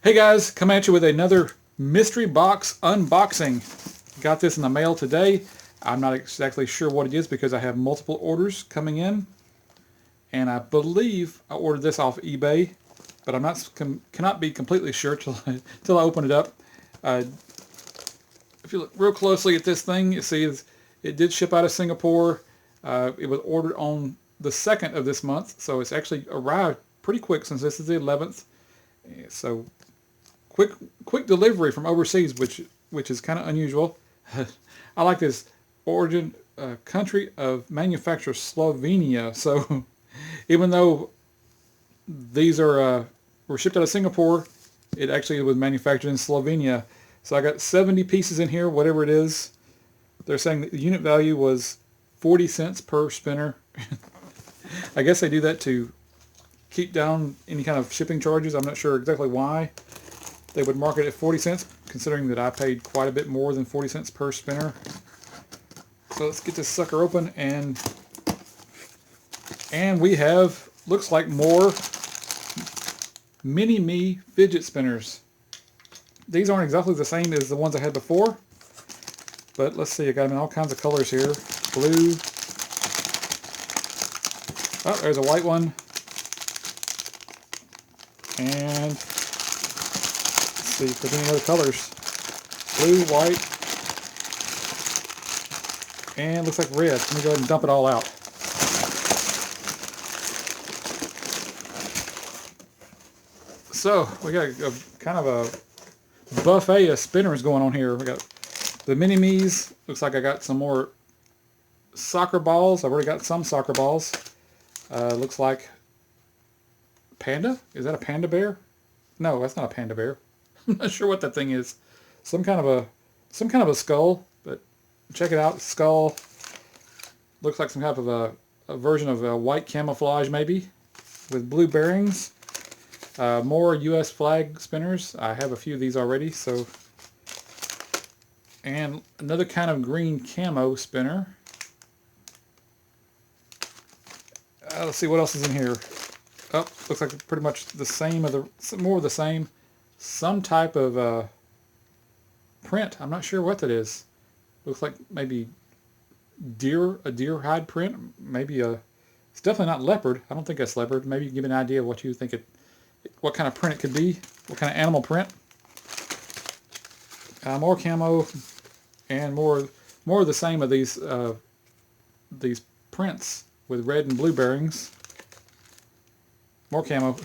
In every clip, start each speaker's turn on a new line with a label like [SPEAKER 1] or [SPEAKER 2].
[SPEAKER 1] Hey guys, come at you with another mystery box unboxing. Got this in the mail today. I'm not exactly sure what it is because I have multiple orders coming in. And I believe I ordered this off eBay, but I'm not cannot be completely sure till I open it up. If you look real closely at this thing, you see it did ship out of Singapore. It was ordered on the 2nd of this month, so it's actually arrived pretty quick since this is the 11th. So quick delivery from overseas, which is kind of unusual. I like this origin country of manufacturer Slovenia. So even though these were shipped out of Singapore, it actually was manufactured in Slovenia. So I got 70 pieces in here, whatever it is. They're saying that the unit value was 40 cents per spinner. I guess they do that to keep down any kind of shipping charges. I'm not sure exactly why they would mark it at 40 cents, considering that I paid quite a bit more than 40 cents per spinner. So let's get this sucker open, and we have, looks like, more Mini-Me fidget spinners. These aren't exactly the same as the ones I had before, but let's see, I got them in all kinds of colors here. Blue. Oh, there's a white one. And let's see if there's any other colors. Blue, white, and looks like red. Let me go ahead and dump it all out. So we got a kind of a buffet of spinners going on here. We got the Mini-Me's. Looks like I got some more soccer balls. I've already got some soccer balls. Looks like panda? Is that a panda bear? No, that's not a panda bear. I'm not sure what that thing is. Some kind of a skull, but check it out. Skull. Looks like some type of a version of a white camouflage, maybe, with blue bearings. More U.S. flag spinners. I have a few of these already, so. And another kind of green camo spinner. Let's see what else is in here. Oh, looks like pretty much the same, more of the same. Some type of print. I'm not sure what that is. Looks like maybe a deer hide print. Maybe it's definitely not leopard. I don't think that's leopard. Maybe you can give me an idea of what you think what kind of print it could be. What kind of animal print. More camo, and more of the same of these prints with red and blue bearings. More camo.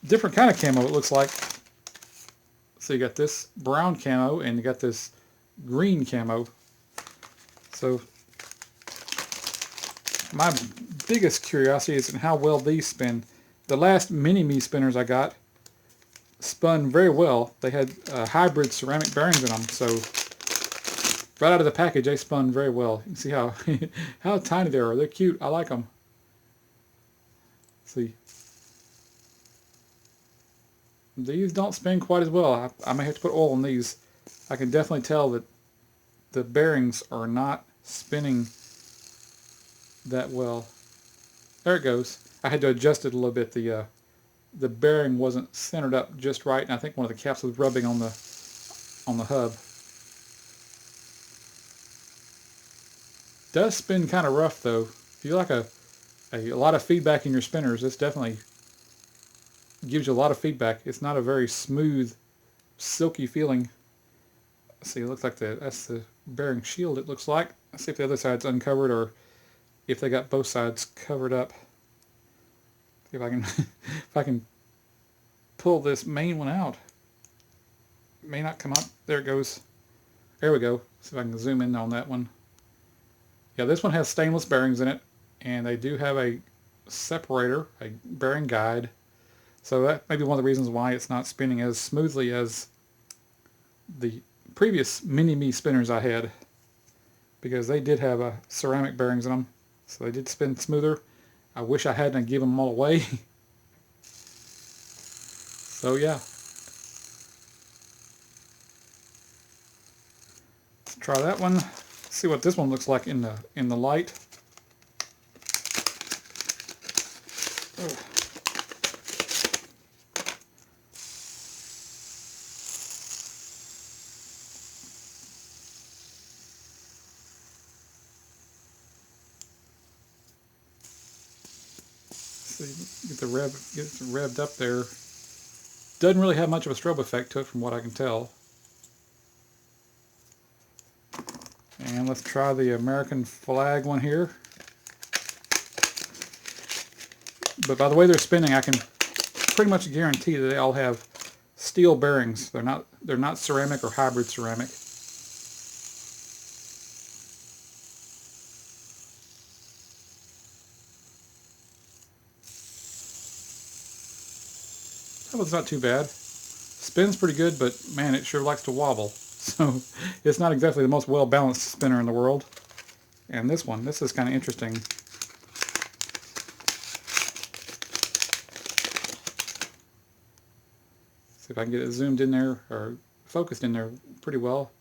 [SPEAKER 1] Different kind of camo, it looks like. So you got this brown camo and you got this green camo. So my biggest curiosity is in how well these spin. The last Mini-Me spinners I got spun very well. They had hybrid ceramic bearings in them, so right out of the package they spun very well. You can see how how tiny they are. They're cute. I like them. See, these don't spin quite as well. I may have to put oil on these. I can definitely tell that the bearings are not spinning that well. There it goes. I had to adjust it a little bit. The bearing wasn't centered up just right, and I think one of the caps was rubbing on the hub. Does spin kind of rough though. If you like a lot of feedback in your spinners, this definitely gives you a lot of feedback. It's not a very smooth, silky feeling. Let's see, it looks like that's the bearing shield, it looks like. Let's see if the other side's uncovered or if they got both sides covered up. See if I can if I can pull this main one out. It may not come up. There it goes. There we go. See if I can zoom in on that one. Yeah, this one has stainless bearings in it, and they do have a separator, a bearing guide. So that may be one of the reasons why it's not spinning as smoothly as the previous Mini-Me spinners I had, because they did have ceramic bearings in them, so they did spin smoother. I wish I hadn't given them all away. So yeah, let's try that one. See what this one looks like in the light. See, get it revved up there. Doesn't really have much of a strobe effect to it from what I can tell. And let's try the American flag one here. But by the way they're spinning, I can pretty much guarantee that they all have steel bearings. They're not ceramic or hybrid ceramic. That one's not too bad. Spins pretty good, but man, it sure likes to wobble. So it's not exactly the most well-balanced spinner in the world. And this is kind of interesting. See if I can get it zoomed in there, or focused in there pretty well.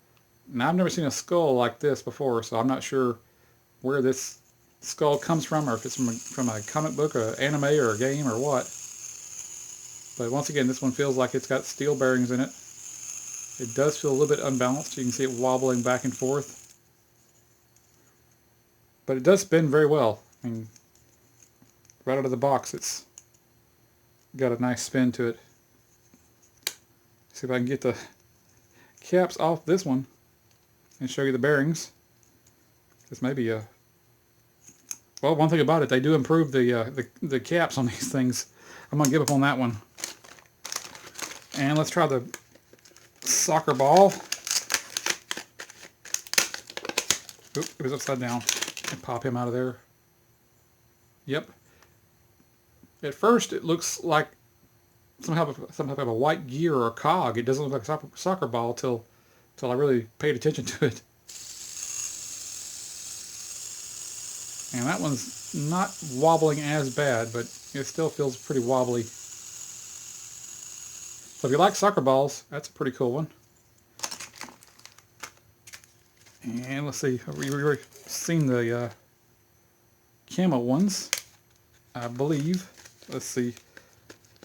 [SPEAKER 1] Now, I've never seen a skull like this before, so I'm not sure where this skull comes from, or if it's from a comic book, or an anime, or a game, or what. But once again, this one feels like it's got steel bearings in it. It does feel a little bit unbalanced. You can see it wobbling back and forth. But it does spin very well. I mean, right out of the box, it's got a nice spin to it. See if I can get the caps off this one and show you the bearings. This may be a... Well, one thing about it, they do improve the caps on these things. I'm going to give up on that one. And let's try the soccer ball. Oop, it was upside down. And pop him out of there. Yep. At first, it looks like some type of a white gear or a cog. It doesn't look like a soccer ball till I really paid attention to it. And that one's not wobbling as bad, but it still feels pretty wobbly. So if you like soccer balls, that's a pretty cool one. And let's see, we've already seen the camo ones, I believe. Let's see,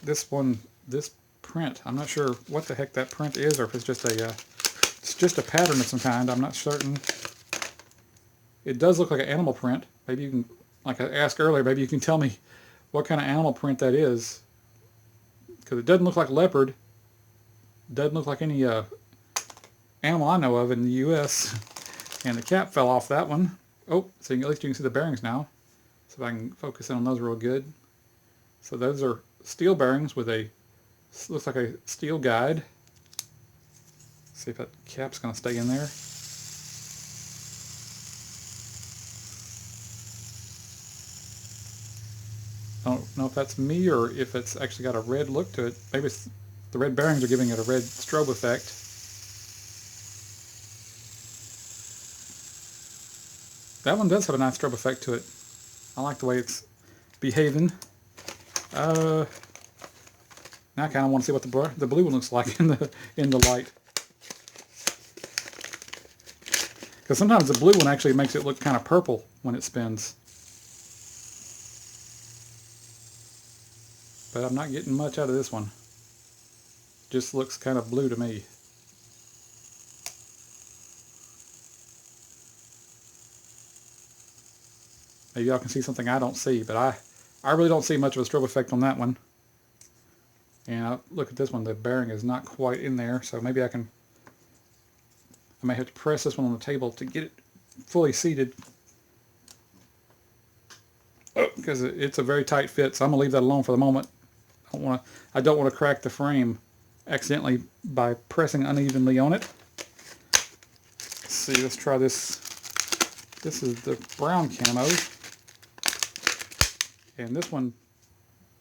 [SPEAKER 1] this one, this print, I'm not sure what the heck that print is, or if it's just a pattern of some kind. I'm not certain. It does look like an animal print. Maybe you can, like I asked earlier, maybe you can tell me what kind of animal print that is, because it doesn't look like leopard. Doesn't look like any animal I know of in the U.S. And the cap fell off that one. Oh, so at least you can see the bearings now. So if I can focus in on those real good. So those are steel bearings with looks like a steel guide. See if that cap's going to stay in there. I don't know if that's me or if it's actually got a red look to it. Maybe it's the red bearings are giving it a red strobe effect. That one does have a nice strobe effect to it. I like the way it's behaving. Now I kind of want to see what the blue one looks like in the light. Because sometimes the blue one actually makes it look kind of purple when it spins. But I'm not getting much out of this one. Just looks kind of blue to me. Maybe y'all can see something I don't see, but I really don't see much of a strobe effect on that one. And look at this one, the bearing is not quite in there, so maybe I may have to press this one on the table to get it fully seated. Oh, because it's a very tight fit, so I'm going to leave that alone for the moment. I don't want to crack the frame accidentally by pressing unevenly on it. Let's see, let's try this. This is the brown camo. And this one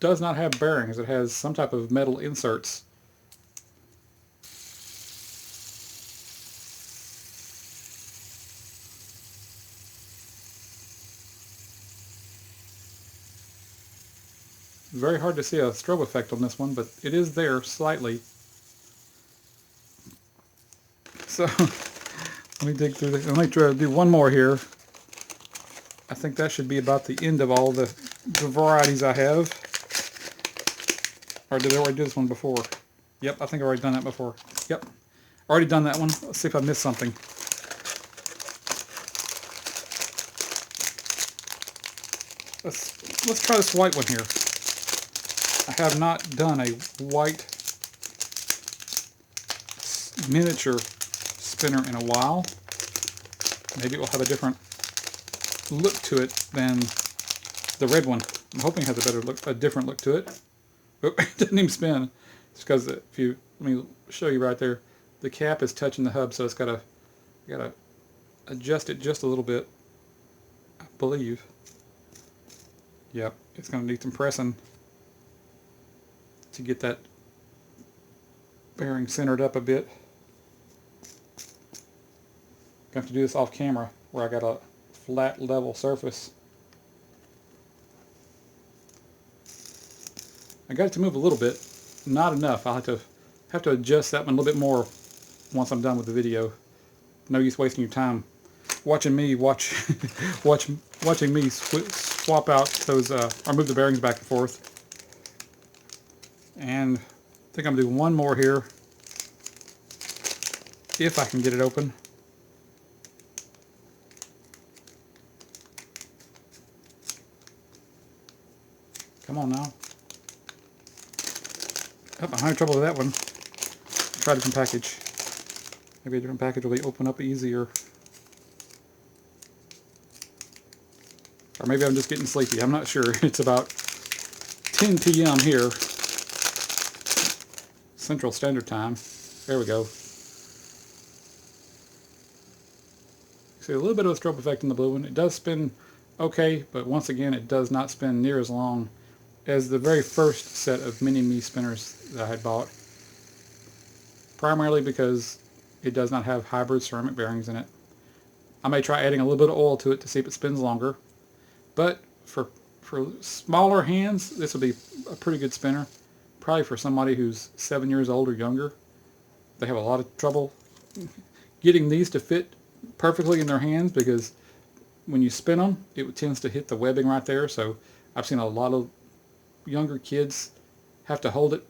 [SPEAKER 1] does not have bearings. It has some type of metal inserts. Very hard to see a strobe effect on this one, but it is there slightly. So let me dig through this. Let me try to do one more here. I think that should be about the end of all the varieties I have. Or did I already do this one before? Yep, I think I've already done that before. Yep, already done that one. Let's see if I missed something. Let's try this white one here. I have not done a white miniature spinner in a while. Maybe it will have a different look to it than the red one. I'm hoping it has a better look, a different look to it. Oh, it doesn't even spin. It's because if you, let me show you right there, the cap is touching the hub, so it's gotta adjust it just a little bit, I believe. Yep, it's gonna need some pressing to get that bearing centered up a bit. I have to do this off camera where I got a flat level surface. I got it to move a little bit, not enough. I'll have to adjust that one a little bit more once I'm done with the video. No use wasting your time watching me watching me swap out those or move the bearings back and forth. And I think I'm gonna do one more here if I can get it open. Come on now. Oh, I'm having trouble with that one. Try a different package. Maybe a different package will open up easier. Or maybe I'm just getting sleepy. I'm not sure. It's about 10 p.m. here. Central Standard Time. There we go. See a little bit of a strobe effect in the blue one. It does spin okay, but once again it does not spin near as long as the very first set of mini-me spinners that I had bought. Primarily because it does not have hybrid ceramic bearings in it. I may try adding a little bit of oil to it to see if it spins longer. But for smaller hands, this would be a pretty good spinner. Probably for somebody who's 7 years old or younger. They have a lot of trouble getting these to fit perfectly in their hands because when you spin them, it tends to hit the webbing right there. So I've seen a lot of younger kids have to hold it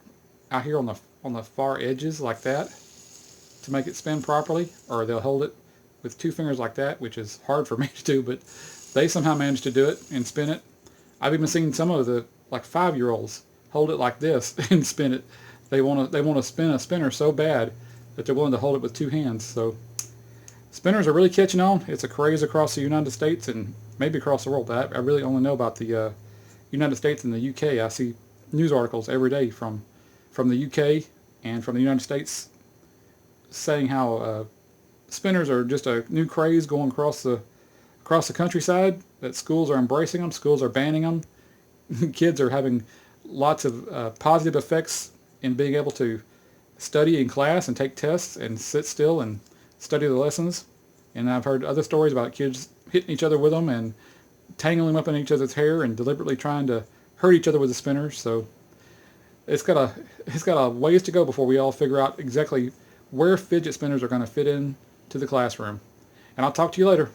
[SPEAKER 1] out here on the far edges like that to make it spin properly, or they'll hold it with two fingers like that, which is hard for me to do, but they somehow manage to do it and spin it. I've even seen some of the like 5-year-olds hold it like this and spin it. They want to spin a spinner so bad that they're willing to hold it with two hands. So spinners are really catching on. It's a craze across the United States and maybe across the world. But I really only know about the United States and the UK. I see news articles every day from the UK and from the United States saying how spinners are just a new craze going across the countryside, that schools are embracing them, schools are banning them. Kids are having lots of positive effects in being able to study in class and take tests and sit still and study the lessons. And I've heard other stories about kids hitting each other with them and tangling up in each other's hair and deliberately trying to hurt each other with the spinners. So it's got a ways to go before we all figure out exactly where fidget spinners are going to fit in to the classroom. And I'll talk to you later.